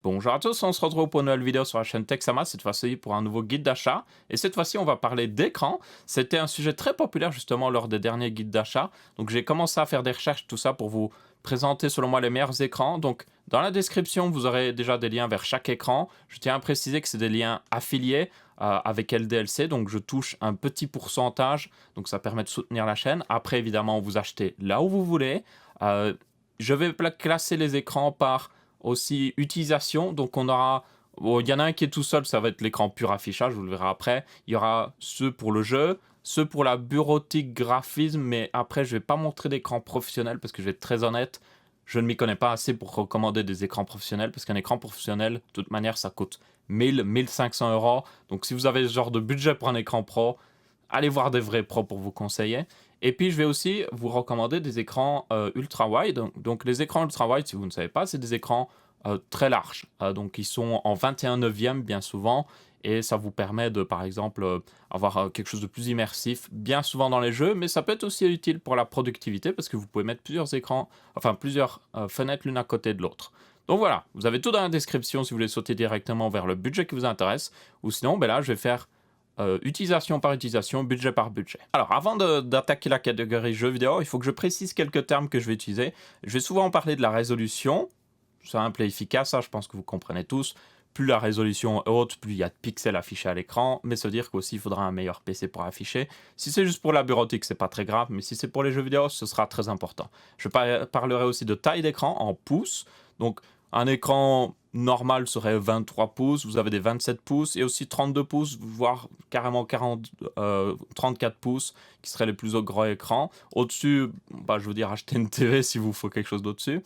Bonjour à tous, on se retrouve pour une nouvelle vidéo sur la chaîne Texama, cette fois-ci pour un nouveau guide d'achat. Et cette fois-ci, on va parler d'écran. C'était un sujet très populaire justement lors des derniers guides d'achat. Donc j'ai commencé à faire des recherches, tout ça pour vous présenter selon moi les meilleurs écrans. Donc dans la description, vous aurez déjà des liens vers chaque écran. Je tiens à préciser que c'est des liens affiliés avec LDLC, donc je touche un petit pourcentage. Donc ça permet de soutenir la chaîne. Après, évidemment, vous achetez là où vous voulez. Euh, je vais classer les écrans par aussi utilisation. Donc on aura, bon, il y en a un qui est tout seul, ça va être l'écran pur affichage, vous le verrez après. Il y aura ceux pour le jeu, ceux pour la bureautique graphisme, mais après je vais pas montrer d'écran professionnel parce que je vais être très honnête, je ne m'y connais pas assez pour recommander des écrans professionnels parce qu'un écran professionnel, de toute manière, ça coûte 1000-1500 euros. Donc si vous avez ce genre de budget pour un écran pro, allez voir des vrais pros pour vous conseiller. Et puis, je vais aussi vous recommander des écrans ultra-wide. Donc, les écrans ultra-wide, si vous ne savez pas, c'est des écrans très larges. Donc, ils sont en 21/9 bien souvent. Et ça vous permet de, par exemple, avoir quelque chose de plus immersif, bien souvent dans les jeux. Mais ça peut être aussi utile pour la productivité parce que vous pouvez mettre plusieurs écrans, enfin plusieurs fenêtres l'une à côté de l'autre. Donc voilà, vous avez tout dans la description si vous voulez sauter directement vers le budget qui vous intéresse. Ou sinon, ben là, je vais faire utilisation par utilisation, budget par budget. Alors, avant d'attaquer la catégorie jeux vidéo, il faut que je précise quelques termes que je vais utiliser. Je vais souvent parler de la résolution, simple et efficace, ça je pense que vous comprenez tous. Plus la résolution est haute, plus il y a de pixels affichés à l'écran, mais se dire qu'aussi il faudra un meilleur PC pour afficher. Si c'est juste pour la bureautique, c'est pas très grave, mais si c'est pour les jeux vidéo, ce sera très important. Je parlerai aussi de taille d'écran en pouces. Donc, un écran normal serait 23 pouces, vous avez des 27 pouces et aussi 32 pouces, voire carrément 34 pouces qui seraient les plus gros écrans. Au-dessus, bah, je veux dire, achetez une TV si vous faut quelque chose d'au-dessus.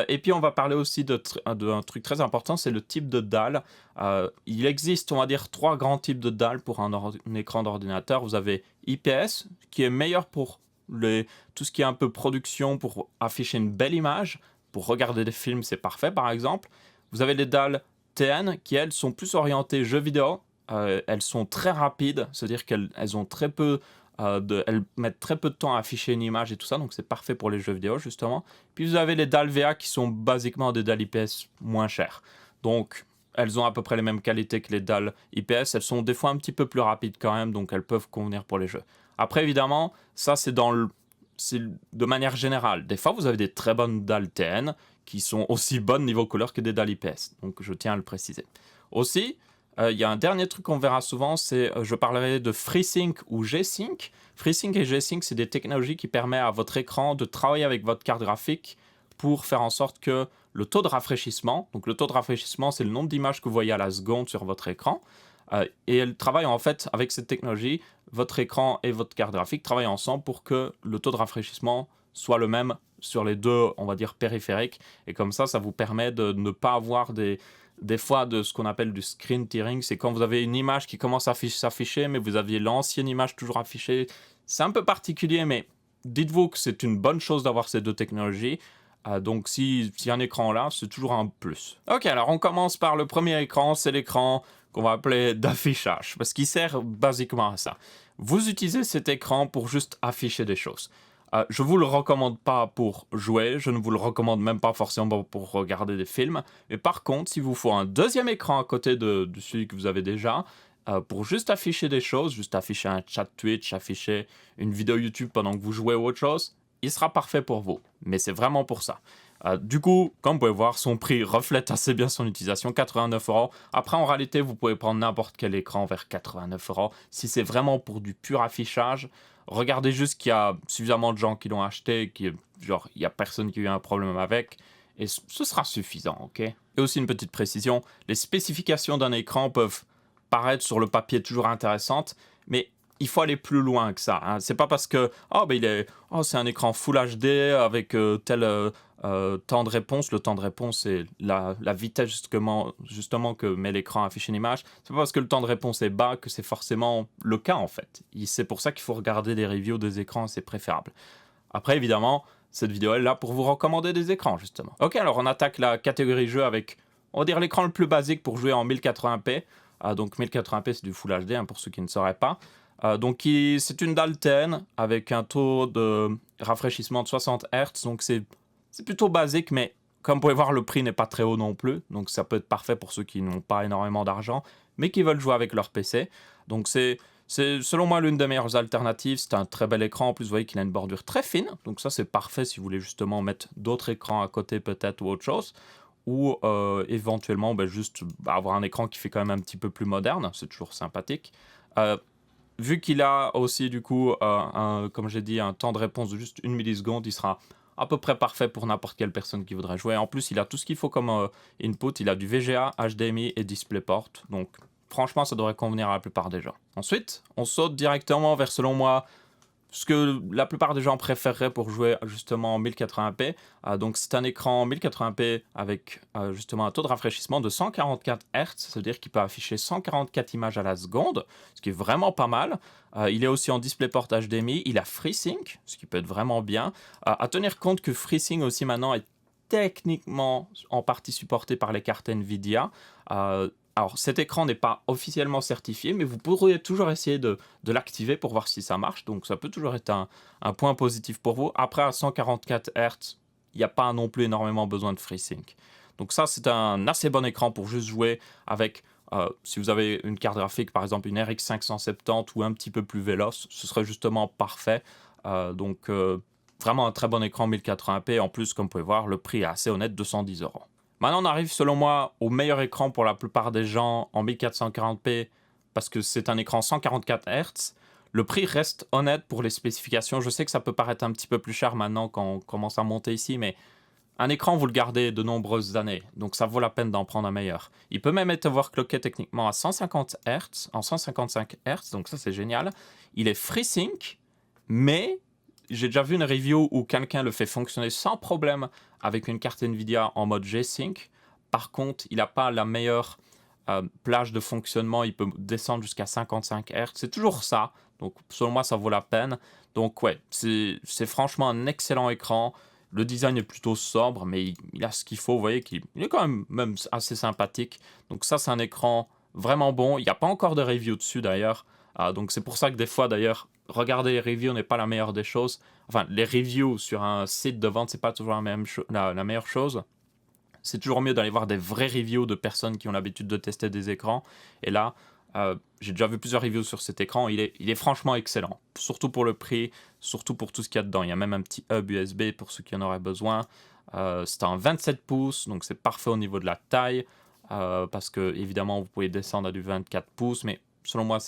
Et puis on va parler aussi d'un truc très important, c'est le type de dalle. Il existe, on va dire, trois grands types de dalles pour un écran d'ordinateur. Vous avez IPS, qui est meilleur pour tout ce qui est un peu production, pour afficher une belle image. Pour regarder des films, c'est parfait, par exemple. Vous avez les dalles TN, qui elles sont plus orientées jeux vidéo. Elles sont très rapides, c'est-à-dire qu'elles ont très peu elles mettent très peu de temps à afficher une image et tout ça, donc c'est parfait pour les jeux vidéo justement. Puis vous avez les dalles VA qui sont basiquement des dalles IPS moins chères. Donc elles ont à peu près les mêmes qualités que les dalles IPS, elles sont des fois un petit peu plus rapides quand même, donc elles peuvent convenir pour les jeux. Après évidemment, ça c'est de manière générale. Des fois vous avez des très bonnes dalles TN qui sont aussi bonnes niveau couleur que des dalles IPS, donc je tiens à le préciser. Aussi, il y a un dernier truc qu'on verra souvent, c'est je parlerai de FreeSync ou G-Sync. FreeSync et G-Sync, c'est des technologies qui permettent à votre écran de travailler avec votre carte graphique pour faire en sorte que le taux de rafraîchissement, donc le taux de rafraîchissement, c'est le nombre d'images que vous voyez à la seconde sur votre écran, et elle travaille en fait avec cette technologie, votre écran et votre carte graphique travaillent ensemble pour que le taux de rafraîchissement soit le même sur les deux, on va dire, périphériques, et comme ça vous permet de ne pas avoir des fois de ce qu'on appelle du screen tearing, c'est quand vous avez une image qui commence à s'afficher, mais vous aviez l'ancienne image toujours affichée. C'est un peu particulier, mais dites-vous que c'est une bonne chose d'avoir ces deux technologies. Donc si un écran là, c'est toujours un plus. Ok, alors on commence par le premier écran, c'est l'écran qu'on va appeler d'affichage, parce qu'il sert basiquement à ça. Vous utilisez cet écran pour juste afficher des choses. Je ne vous le recommande pas pour jouer, je ne vous le recommande même pas forcément pour regarder des films, mais par contre, s'il vous faut un deuxième écran à côté de celui que vous avez déjà, pour juste afficher des choses, juste afficher un chat Twitch, afficher une vidéo YouTube pendant que vous jouez ou autre chose, il sera parfait pour vous. Mais c'est vraiment pour ça. Du coup, comme vous pouvez voir, son prix reflète assez bien son utilisation, 89 euros. Après, en réalité, vous pouvez prendre n'importe quel écran vers 89 euros. Si c'est vraiment pour du pur affichage, regardez juste qu'il y a suffisamment de gens qui l'ont acheté, genre, il n'y a personne qui a eu un problème avec, et ce sera suffisant, ok? Et aussi une petite précision, les spécifications d'un écran peuvent paraître sur le papier toujours intéressantes, mais il faut aller plus loin que ça. Hein. C'est pas parce que c'est un écran Full HD avec tel temps de réponse. Le temps de réponse, c'est la vitesse justement que met l'écran à afficher une image. C'est pas parce que le temps de réponse est bas que c'est forcément le cas en fait. C'est pour ça qu'il faut regarder des reviews des écrans, c'est préférable. Après, évidemment, cette vidéo est là pour vous recommander des écrans, justement. Ok, alors on attaque la catégorie jeu avec, on va dire, l'écran le plus basique pour jouer en 1080p. Donc 1080p, c'est du Full HD, hein, pour ceux qui ne sauraient pas. C'est une dalle TN avec un taux de rafraîchissement de 60 Hz, donc c'est plutôt basique, mais comme vous pouvez voir, le prix n'est pas très haut non plus, donc ça peut être parfait pour ceux qui n'ont pas énormément d'argent, mais qui veulent jouer avec leur PC. Donc c'est selon moi l'une des meilleures alternatives. C'est un très bel écran, en plus vous voyez qu'il a une bordure très fine, donc ça c'est parfait si vous voulez justement mettre d'autres écrans à côté peut-être ou autre chose. Ou éventuellement juste avoir un écran qui fait quand même un petit peu plus moderne, c'est toujours sympathique. Euh, Vu qu'il a aussi du coup, comme j'ai dit, un temps de réponse de juste 1 milliseconde, il sera à peu près parfait pour n'importe quelle personne qui voudrait jouer. En plus, il a tout ce qu'il faut comme input, il a du VGA, HDMI et DisplayPort, donc franchement, ça devrait convenir à la plupart des gens. Ensuite, on saute directement vers, selon moi, ce que la plupart des gens préféreraient pour jouer justement en 1080p. Donc c'est un écran 1080p avec justement un taux de rafraîchissement de 144 Hz, c'est-à-dire qu'il peut afficher 144 images à la seconde, ce qui est vraiment pas mal. Il est aussi en DisplayPort HDMI, il a FreeSync, ce qui peut être vraiment bien. À tenir compte que FreeSync aussi maintenant est techniquement en partie supporté par les cartes Nvidia. Alors, cet écran n'est pas officiellement certifié, mais vous pourriez toujours essayer de l'activer pour voir si ça marche. Donc, ça peut toujours être un point positif pour vous. Après, à 144 Hz, il n'y a pas non plus énormément besoin de FreeSync. Donc ça, c'est un assez bon écran pour juste jouer avec, si vous avez une carte graphique, par exemple une RX 570 ou un petit peu plus véloce, ce serait justement parfait. Vraiment un très bon écran 1080p. En plus, comme vous pouvez voir, le prix est assez honnête, 210 €. Maintenant, on arrive selon moi au meilleur écran pour la plupart des gens en 1440p parce que c'est un écran 144 Hz. Le prix reste honnête pour les spécifications. Je sais que ça peut paraître un petit peu plus cher maintenant quand on commence à monter ici, mais un écran, vous le gardez de nombreuses années, donc ça vaut la peine d'en prendre un meilleur. Il peut même être overclocké techniquement à 150 Hz, en 155 Hz, donc ça c'est génial. Il est FreeSync, mais j'ai déjà vu une review où quelqu'un le fait fonctionner sans problème avec une carte Nvidia en mode G-Sync. Par contre, il n'a pas la meilleure plage de fonctionnement, il peut descendre jusqu'à 55 Hz. C'est toujours ça, donc selon moi ça vaut la peine. Donc ouais, c'est franchement un excellent écran. Le design est plutôt sobre, mais il a ce qu'il faut. Vous voyez qu'il est quand même assez sympathique. Donc ça, c'est un écran vraiment bon. Il n'y a pas encore de review dessus d'ailleurs. Donc c'est pour ça que des fois d'ailleurs, regarder les reviews n'est pas la meilleure des choses. Enfin, les reviews sur un site de vente, c'est pas toujours la meilleure chose. C'est toujours mieux d'aller voir des vrais reviews de personnes qui ont l'habitude de tester des écrans. Et là, j'ai déjà vu plusieurs reviews sur cet écran. Il est franchement excellent. Surtout pour le prix, surtout pour tout ce qu'il y a dedans. Il y a même un petit hub USB pour ceux qui en auraient besoin. C'est un 27 pouces, donc c'est parfait au niveau de la taille. Parce que, évidemment, vous pouvez descendre à du 24 pouces. Mais selon moi,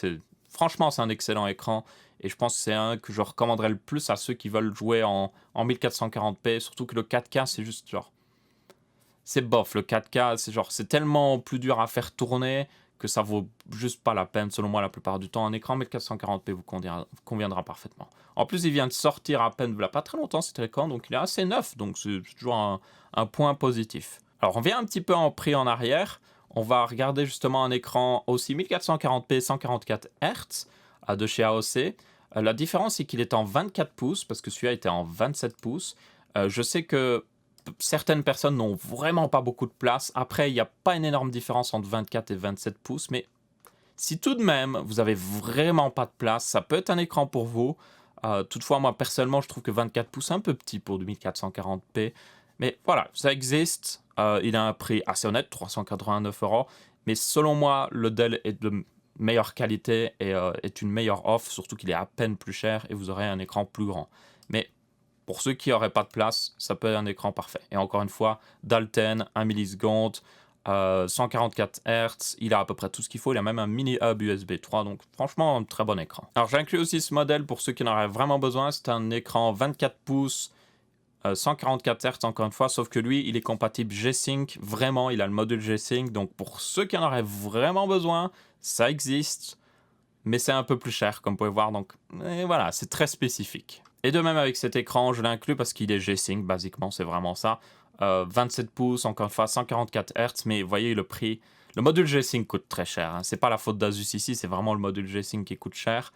franchement, c'est un excellent écran. Et je pense que c'est un que je recommanderais le plus à ceux qui veulent jouer en 1440p. Surtout que le 4K, c'est juste genre. C'est bof, le 4K, c'est tellement plus dur à faire tourner que ça vaut juste pas la peine, selon moi, la plupart du temps. Un écran 1440p vous conviendra parfaitement. En plus, il vient de sortir à peine, il n'y a pas très longtemps cet écran, donc il est assez neuf, donc c'est toujours un point positif. Alors, on vient un petit peu en prix en arrière. On va regarder justement un écran aussi 1440p 144 Hz de chez AOC. La différence, c'est qu'il est en 24 pouces, parce que celui-là était en 27 pouces. Je sais que certaines personnes n'ont vraiment pas beaucoup de place. Après, il n'y a pas une énorme différence entre 24 et 27 pouces, mais si tout de même, vous avez vraiment pas de place, ça peut être un écran pour vous. Toutefois, moi, personnellement, je trouve que 24 pouces, c'est un peu petit pour du 1440p. Mais voilà, ça existe. Il a un prix assez honnête, 389 €. Mais selon moi, le Dell est de meilleure qualité et est une meilleure offre, surtout qu'il est à peine plus cher et vous aurez un écran plus grand. Mais pour ceux qui n'auraient pas de place, ça peut être un écran parfait. Et encore une fois, Dalten, 1 milliseconde, 144 Hz, il a à peu près tout ce qu'il faut. Il a même un mini hub USB 3, donc franchement, un très bon écran. Alors j'inclus aussi ce modèle pour ceux qui en auraient vraiment besoin. C'est un écran 24 pouces, 144 Hz encore une fois, sauf que lui, il est compatible G-Sync. Vraiment, il a le module G-Sync. Donc pour ceux qui en auraient vraiment besoin, ça existe. Mais c'est un peu plus cher, comme vous pouvez voir. Donc voilà, c'est très spécifique. Et de même avec cet écran, je l'inclus parce qu'il est G-Sync, basiquement, c'est vraiment ça. 27 pouces, encore une fois, 144 Hz, mais vous voyez le prix. Le module G-Sync coûte très cher. Hein. C'est pas la faute d'Asus ici, c'est vraiment le module G-Sync qui coûte cher.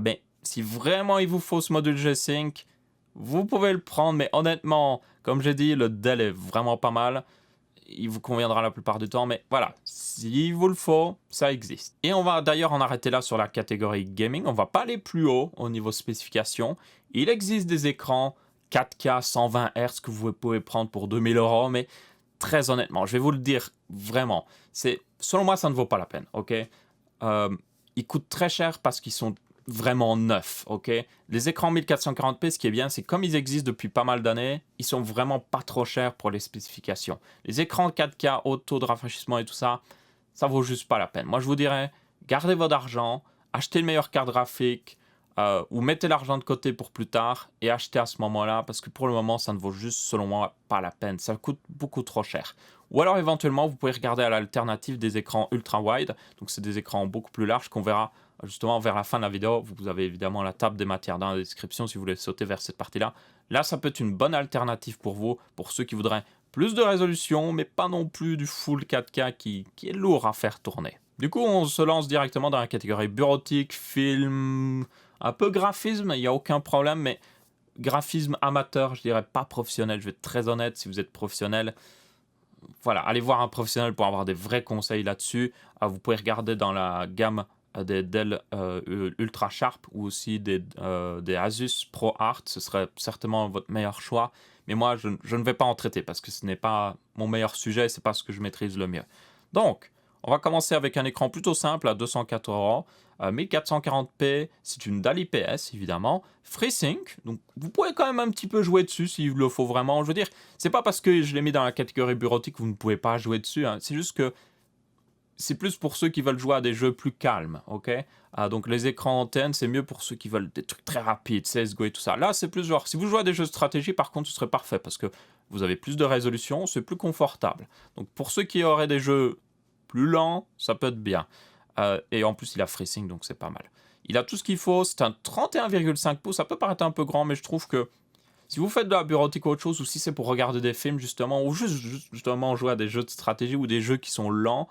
Mais si vraiment il vous faut ce module G-Sync, vous pouvez le prendre, mais honnêtement, comme j'ai dit, le Dell est vraiment pas mal. Il vous conviendra la plupart du temps, mais voilà, s'il vous le faut, ça existe. Et on va d'ailleurs en arrêter là sur la catégorie gaming, on va pas aller plus haut au niveau spécification. Il existe des écrans 4K 120 Hz que vous pouvez prendre pour 2 000 €, mais très honnêtement, je vais vous le dire vraiment, selon moi, ça ne vaut pas la peine, OK? Ils coûtent très cher parce qu'ils sont vraiment neufs, OK? Les écrans 1440p, ce qui est bien, c'est comme ils existent depuis pas mal d'années, ils sont vraiment pas trop chers pour les spécifications. Les écrans 4K, haut taux de rafraîchissement et tout ça, ça vaut juste pas la peine. Moi, je vous dirais, gardez votre argent, achetez le meilleur carte graphique, ou mettez l'argent de côté pour plus tard et achetez à ce moment-là, parce que pour le moment, ça ne vaut juste, selon moi, pas la peine. Ça coûte beaucoup trop cher. Ou alors, éventuellement, vous pouvez regarder à l'alternative des écrans ultra-wide. Donc, c'est des écrans beaucoup plus larges qu'on verra justement vers la fin de la vidéo. Vous avez évidemment la table des matières dans la description si vous voulez sauter vers cette partie-là. Là, ça peut être une bonne alternative pour vous, pour ceux qui voudraient plus de résolution, mais pas non plus du full 4K qui est lourd à faire tourner. Du coup, on se lance directement dans la catégorie bureautique, film, un peu graphisme, il n'y a aucun problème, mais graphisme amateur, je dirais pas professionnel, je vais être très honnête, si vous êtes professionnel, voilà, allez voir un professionnel pour avoir des vrais conseils là-dessus. Vous pouvez regarder dans la gamme des Dell Ultra Sharp ou aussi des Asus Pro Art, ce serait certainement votre meilleur choix. Mais moi, je ne vais pas en traiter parce que ce n'est pas mon meilleur sujet, c'est pas ce que je maîtrise le mieux. Donc, on va commencer avec un écran plutôt simple à 204 €. 1440p, c'est une DAL IPS évidemment. FreeSync, donc vous pouvez quand même un petit peu jouer dessus s'il le faut vraiment. Je veux dire, c'est pas parce que je l'ai mis dans la catégorie bureautique que vous ne pouvez pas jouer dessus. Hein. C'est juste que c'est plus pour ceux qui veulent jouer à des jeux plus calmes, ok? Donc les écrans antennes, c'est mieux pour ceux qui veulent des trucs très rapides, CSGO et tout ça. Là, c'est plus genre, si vous jouez à des jeux de stratégie, par contre, ce serait parfait parce que vous avez plus de résolution, c'est plus confortable. Donc pour ceux qui auraient des jeux plus lents, ça peut être bien. Et en plus, il a FreeSync, donc c'est pas mal. Il a tout ce qu'il faut, c'est un 31,5 pouces, ça peut paraître un peu grand, mais je trouve que si vous faites de la bureautique ou autre chose, ou si c'est pour regarder des films justement, ou juste justement jouer à des jeux de stratégie ou des jeux qui sont lents,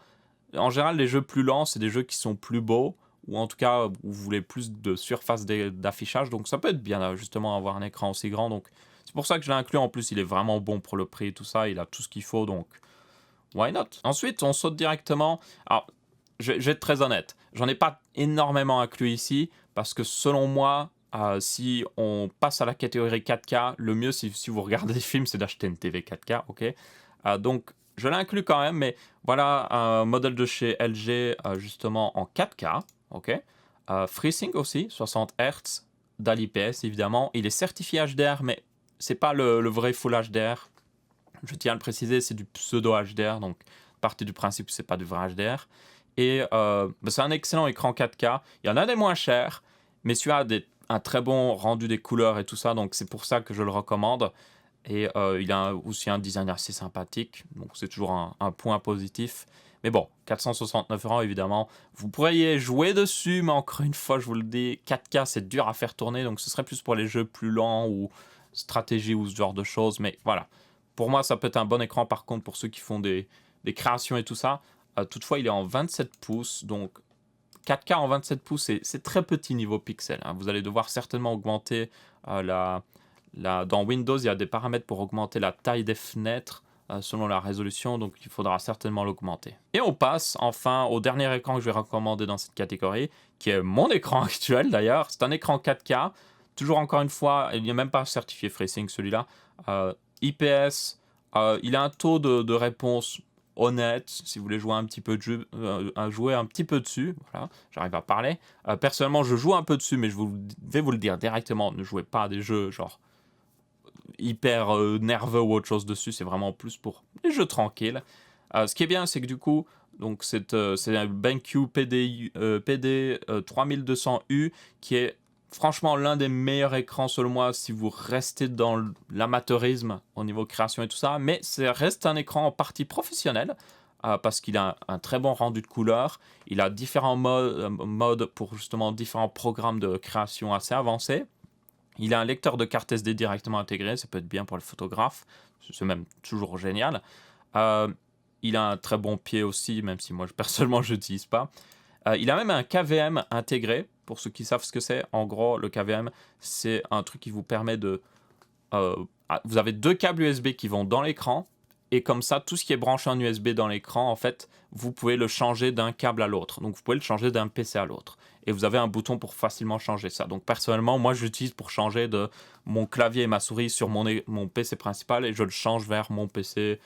en général, les jeux plus lents, c'est des jeux qui sont plus beaux, ou en tout cas, où vous voulez plus de surface d'affichage, donc ça peut être bien justement avoir un écran aussi grand, donc c'est pour ça que je l'ai inclus. En plus, il est vraiment bon pour le prix et tout ça, il a tout ce qu'il faut, donc why not? Ensuite, on saute directement. Alors, je vais être très honnête, j'en ai pas énormément inclus ici, parce que selon moi, si on passe à la catégorie 4K, le mieux, si vous regardez des films, c'est d'acheter une TV 4K, ok? Donc, je l'inclus quand même, mais voilà un modèle de chez LG, justement en 4K, ok? FreeSync aussi, 60 Hz, DAL IPS évidemment. Il est certifié HDR, mais c'est pas le vrai Full HDR. Je tiens à le préciser, c'est du pseudo HDR, donc partez du principe que c'est pas du vrai HDR. Et c'est un excellent écran 4K. Il y en a des moins chers, mais celui-là a un très bon rendu des couleurs et tout ça, donc c'est pour ça que je le recommande. Et il a aussi un design assez sympathique, donc c'est toujours un point positif. Mais bon, 469 € évidemment. Vous pourriez jouer dessus, mais encore une fois, je vous le dis, 4K c'est dur à faire tourner, donc ce serait plus pour les jeux plus lents ou stratégie ou ce genre de choses. Mais voilà, pour moi, ça peut être un bon écran par contre pour ceux qui font des créations et tout ça. Toutefois, il est en 27 pouces, donc 4K en 27 pouces, c'est très petit niveau pixel. Hein. Vous allez devoir certainement augmenter dans Windows, il y a des paramètres pour augmenter la taille des fenêtres selon la résolution, donc il faudra certainement l'augmenter. Et on passe enfin au dernier écran que je vais recommander dans cette catégorie, qui est mon écran actuel d'ailleurs. C'est un écran 4K, toujours encore une fois, il n'est même pas certifié FreeSync celui-là. IPS, il a un taux de réponse honnête, si vous voulez jouer un petit peu de jeu, jouer un petit peu dessus, voilà, j'arrive à parler. Personnellement, je joue un peu dessus, mais je vais vous le dire directement, ne jouez pas à des jeux genre hyper nerveux ou autre chose dessus, c'est vraiment plus pour les jeux tranquilles. Ce qui est bien, c'est que du coup, donc c'est un BenQ PD 3200U qui est franchement l'un des meilleurs écrans selon moi si vous restez dans l'amateurisme au niveau création et tout ça, mais ça reste un écran en partie professionnel. Parce qu'il a un très bon rendu de couleurs, il a différents modes pour justement différents programmes de création assez avancés. Il a un lecteur de carte SD directement intégré, ça peut être bien pour le photographe, c'est même toujours génial. Il a un très bon pied aussi, même si moi personnellement je n'utilise pas. Il a même un KVM intégré, pour ceux qui savent ce que c'est. En gros, le KVM, c'est un truc qui vous permet de... vous avez deux câbles USB qui vont dans l'écran, et comme ça, tout ce qui est branché en USB dans l'écran, en fait, vous pouvez le changer d'un câble à l'autre. Donc vous pouvez le changer d'un PC à l'autre. et vous avez un bouton pour facilement changer ça. Donc personnellement, moi j'utilise pour changer de mon clavier et ma souris sur mon PC principal et je le change vers mon PC,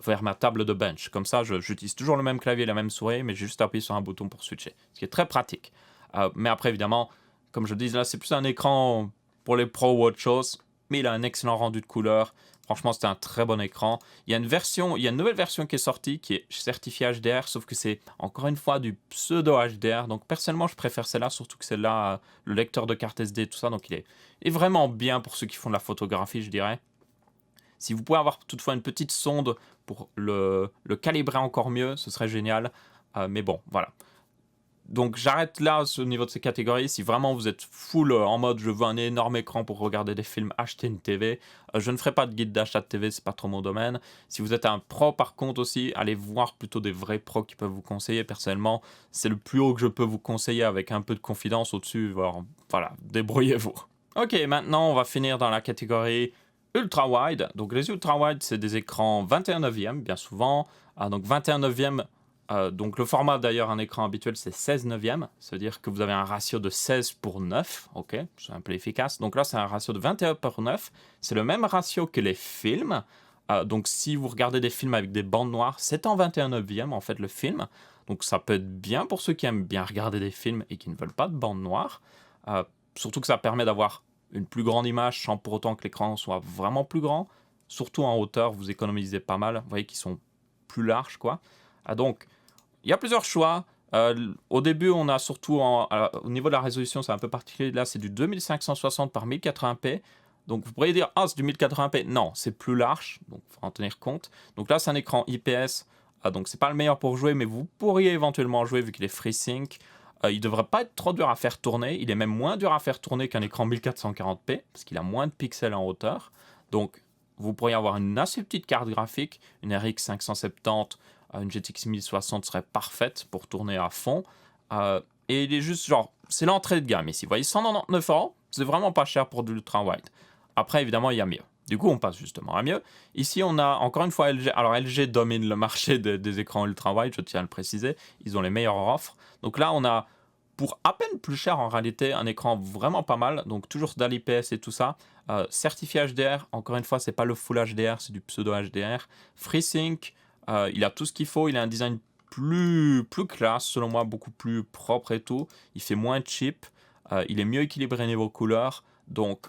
vers ma table de bench. Comme ça, j'utilise toujours le même clavier et la même souris, mais j'ai juste appuyé sur un bouton pour switcher, ce qui est très pratique. Mais après, évidemment, comme je dis, là, c'est plus un écran pour les pros ou autre chose, mais il a un excellent rendu de couleur. Franchement, c'était un très bon écran. Il y a une nouvelle version qui est sortie, qui est certifiée HDR, sauf que c'est encore une fois du pseudo HDR. Donc personnellement, je préfère celle-là, surtout que celle-là, le lecteur de carte SD, tout ça, donc il est vraiment bien pour ceux qui font de la photographie, je dirais. Si vous pouvez avoir toutefois une petite sonde pour le calibrer encore mieux, ce serait génial. Mais bon, voilà. Donc j'arrête là au niveau de ces catégories. Si vraiment vous êtes full en mode je veux un énorme écran pour regarder des films, acheter une TV. Je ne ferai pas de guide d'achat de TV, c'est pas trop mon domaine. Si vous êtes un pro par contre aussi, allez voir plutôt des vrais pros qui peuvent vous conseiller. Personnellement, c'est le plus haut que je peux vous conseiller avec un peu de confidence au-dessus. Voilà, débrouillez-vous. Ok, maintenant on va finir dans la catégorie ultra wide. Donc les ultra wide, c'est des écrans 21 neuvième bien souvent. Donc 21 neuvième. Donc le format d'ailleurs, un écran habituel, c'est 16 neuvième. Ça veut dire que vous avez un ratio de 16 pour 9. Ok, c'est un peu efficace. Donc là, c'est un ratio de 21 pour 9. C'est le même ratio que les films. Donc si vous regardez des films avec des bandes noires, c'est en 21 neuvième en fait le film. Donc ça peut être bien pour ceux qui aiment bien regarder des films et qui ne veulent pas de bandes noires. Surtout que ça permet d'avoir une plus grande image sans pour autant que l'écran soit vraiment plus grand. Surtout en hauteur, vous économisez pas mal. Vous voyez qu'ils sont plus larges, quoi. Donc, il y a plusieurs choix. Au début, on a surtout au niveau de la résolution, c'est un peu particulier. Là, c'est du 2560 par 1080p. Donc, vous pourriez dire, ah, c'est du 1080p. Non, c'est plus large. Donc, il faut en tenir compte. Donc là, c'est un écran IPS. Donc, c'est pas le meilleur pour jouer, mais vous pourriez éventuellement jouer vu qu'il est FreeSync. Il ne devrait pas être trop dur à faire tourner. Il est même moins dur à faire tourner qu'un écran 1440p parce qu'il a moins de pixels en hauteur. Donc, vous pourriez avoir une assez petite carte graphique, une RX 570, une GTX 1060 serait parfaite pour tourner à fond. Et il est juste genre, c'est l'entrée de gamme ici. Vous voyez, 199 €, c'est vraiment pas cher pour de l'ultra wide. Après, évidemment, il y a mieux. Du coup, on passe justement à mieux. Ici, on a encore une fois LG. Alors, LG domine le marché des écrans ultra wide, je tiens à le préciser. Ils ont les meilleures offres. Donc là, on a pour à peine plus cher en réalité un écran vraiment pas mal. Donc toujours dans l'IPS et tout ça. Certifié HDR. Encore une fois, c'est pas le full HDR, c'est du pseudo HDR. FreeSync. Il a tout ce qu'il faut. Il a un design plus classe, selon moi, beaucoup plus propre et tout. Il fait moins cheap. Il est mieux équilibré niveau couleur. Donc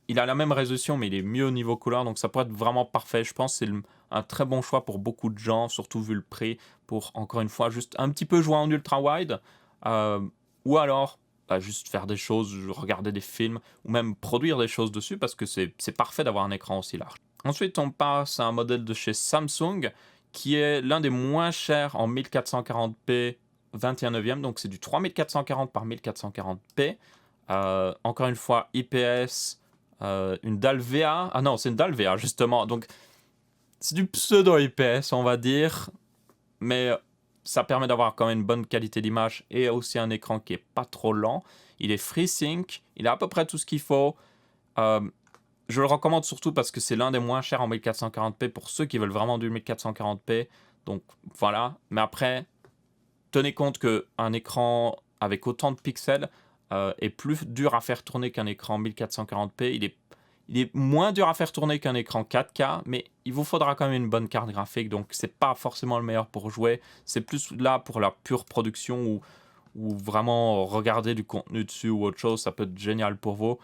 il a la même résolution, mais il est mieux au niveau couleur, donc ça pourrait être vraiment parfait. Je pense que c'est un très bon choix pour beaucoup de gens, surtout vu le prix, pour, encore une fois, juste un petit peu jouer en ultra-wide, ou alors juste faire des choses, regarder des films, ou même produire des choses dessus, parce que c'est parfait d'avoir un écran aussi large. Ensuite, on passe à un modèle de chez Samsung, qui est l'un des moins chers en 1440p 21 neuvième, donc c'est du 3440 par 1440p. Encore une fois, IPS, une dalle VA. Ah non, c'est une dalle VA, justement. Donc, c'est du pseudo-IPS, on va dire. Mais ça permet d'avoir quand même une bonne qualité d'image et aussi un écran qui est pas trop lent. Il est FreeSync. Il a à peu près tout ce qu'il faut. Je le recommande surtout parce que c'est l'un des moins chers en 1440p pour ceux qui veulent vraiment du 1440p. Donc, voilà. Mais après, tenez compte qu'un écran avec autant de pixels est plus dur à faire tourner qu'un écran 1440p. Il est moins dur à faire tourner qu'un écran 4K, mais il vous faudra quand même une bonne carte graphique, donc c'est pas forcément le meilleur pour jouer. C'est plus là pour la pure production ou vraiment regarder du contenu dessus ou autre chose, ça peut être génial pour vous.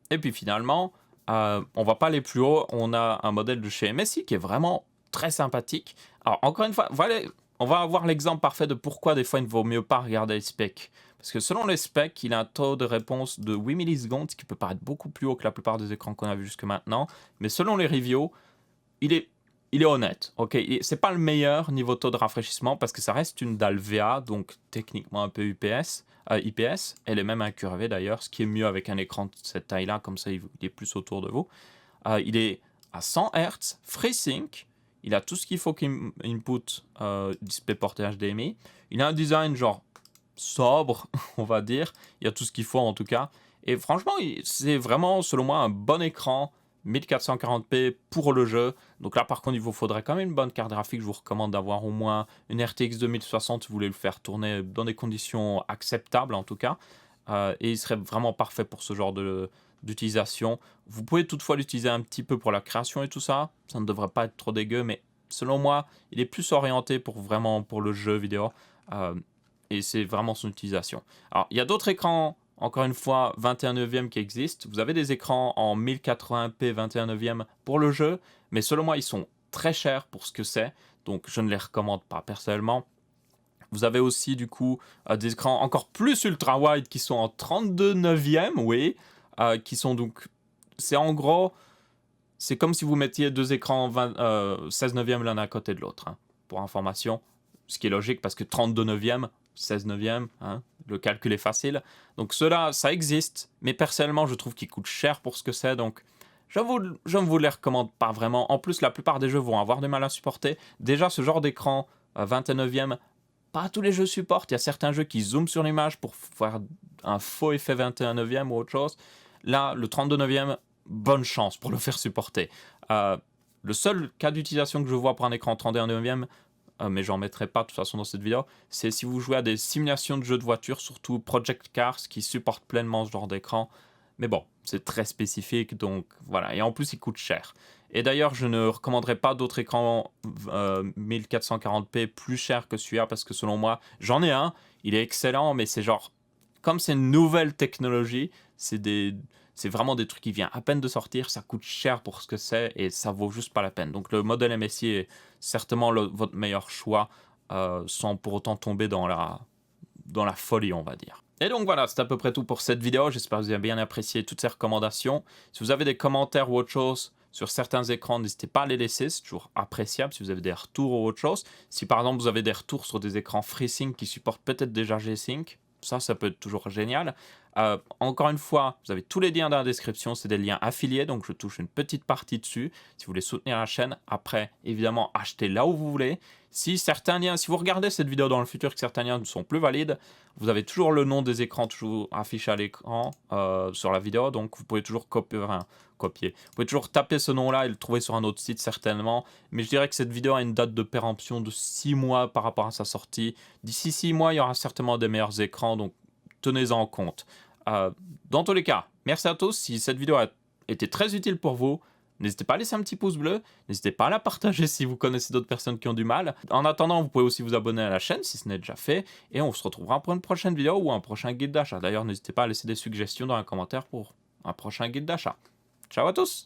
Et puis finalement, on va pas aller plus haut, on a un modèle de chez MSI qui est vraiment très sympathique. Alors encore une fois, voilà, on va avoir l'exemple parfait de pourquoi des fois il ne vaut mieux pas regarder les specs. Parce que selon les specs, il a un taux de réponse de 8 millisecondes, ce qui peut paraître beaucoup plus haut que la plupart des écrans qu'on a vus jusque maintenant. Mais selon les reviews, il est honnête. Okay, c'est pas le meilleur niveau taux de rafraîchissement parce que ça reste une dalle VA, donc techniquement un peu IPS. Elle est même incurvée d'ailleurs, ce qui est mieux avec un écran de cette taille-là, comme ça il est plus autour de vous. Il est à 100 Hz, FreeSync. Il a tout ce qu'il faut qu'input DisplayPort et HDMI. Il a un design genre sobre, on va dire. Il y a tout ce qu'il faut en tout cas. Et franchement, c'est vraiment, selon moi, un bon écran 1440p pour le jeu. Donc là, par contre, il vous faudrait quand même une bonne carte graphique. Je vous recommande d'avoir au moins une RTX 2060 si vous voulez le faire tourner dans des conditions acceptables en tout cas. et il serait vraiment parfait pour ce genre d'utilisation. Vous pouvez toutefois l'utiliser un petit peu pour la création et tout ça. Ça ne devrait pas être trop dégueu, mais selon moi, il est plus orienté pour vraiment pour le jeu vidéo. euh, et c'est vraiment son utilisation. Alors, il y a d'autres écrans, encore une fois, 21 neuvième qui existent. Vous avez des écrans en 1080p 21 neuvième pour le jeu, mais selon moi, ils sont très chers pour ce que c'est. Donc, je ne les recommande pas personnellement. Vous avez aussi du coup des écrans encore plus ultra wide qui sont en 32 neuvième, oui, qui sont donc, c'est en gros, c'est comme si vous mettiez deux écrans 16 neuvième l'un à côté de l'autre, hein, pour information, ce qui est logique parce que 32 neuvième, 16 neuvième, hein, le calcul est facile. Donc cela, ça existe, mais personnellement, je trouve qu'ils coûtent cher pour ce que c'est, donc je ne vous les recommande pas vraiment. En plus, la plupart des jeux vont avoir du mal à supporter. Déjà, ce genre d'écran 29e, pas tous les jeux supportent. Il y a certains jeux qui zooment sur l'image pour faire un faux effet 21 neuvième ou autre chose. Là, le 32 neuvième, bonne chance pour le faire supporter. Euh, le seul cas d'utilisation que je vois pour un écran 31 neuvième, mais j'en mettrai pas de toute façon dans cette vidéo, c'est si vous jouez à des simulations de jeux de voiture, surtout Project Cars, qui supportent pleinement ce genre d'écran. Mais bon, c'est très spécifique, donc voilà. Et en plus, il coûte cher. Et d'ailleurs, je ne recommanderais pas d'autres écrans 1440p plus chers que celui-là, parce que selon moi, j'en ai un, il est excellent, mais c'est genre, comme c'est une nouvelle technologie, c'est vraiment des trucs qui viennent à peine de sortir, ça coûte cher pour ce que c'est, et ça vaut juste pas la peine. Donc le modèle MSI est certainement votre meilleur choix, sans pour autant tomber dans la folie, on va dire. Et donc voilà, c'est à peu près tout pour cette vidéo. J'espère que vous avez bien apprécié toutes ces recommandations. Si vous avez des commentaires ou autre chose sur certains écrans, n'hésitez pas à les laisser, c'est toujours appréciable si vous avez des retours ou autre chose. Si par exemple vous avez des retours sur des écrans FreeSync qui supportent peut-être déjà G-Sync, ça peut être toujours génial. Encore une fois, vous avez tous les liens dans la description, c'est des liens affiliés, donc je touche une petite partie dessus. Si vous voulez soutenir la chaîne, après, évidemment, achetez là où vous voulez. Si vous regardez cette vidéo dans le futur, que certains liens ne sont plus valides, vous avez toujours le nom des écrans toujours affiché à l'écran sur la vidéo, donc vous pouvez toujours copier. Vous pouvez toujours taper ce nom-là et le trouver sur un autre site certainement, mais je dirais que cette vidéo a une date de péremption de 6 mois par rapport à sa sortie. D'ici 6 mois, il y aura certainement des meilleurs écrans, donc tenez-en compte. Dans tous les cas, merci à tous. Si cette vidéo a été très utile pour vous, n'hésitez pas à laisser un petit pouce bleu, n'hésitez pas à la partager si vous connaissez d'autres personnes qui ont du mal. En attendant, vous pouvez aussi vous abonner à la chaîne si ce n'est déjà fait, et on se retrouvera pour une prochaine vidéo ou un prochain guide d'achat. D'ailleurs, n'hésitez pas à laisser des suggestions dans les commentaires pour un prochain guide d'achat. Ciao à tous!